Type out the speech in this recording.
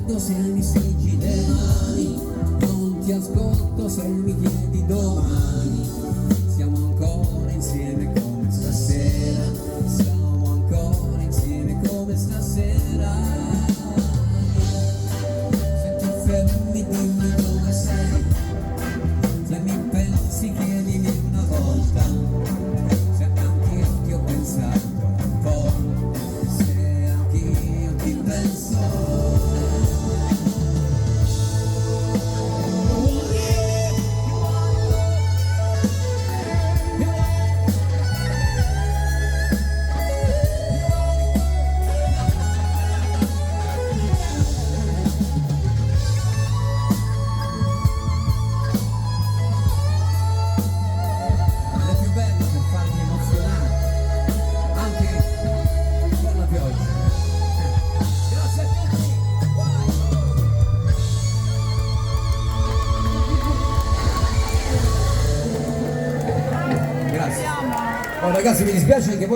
ascolto se mi stringi le mani, non ti ascolto se mi chiedi domani. Siamo ancora insieme come stasera, siamo ancora insieme come stasera. Se ti fermi dimmi dove sei, se mi pensi chiedimi una volta, se anch'io ti ho pensato un po', se anch'io ti penso. Oh, ragazzi, mi dispiace che voi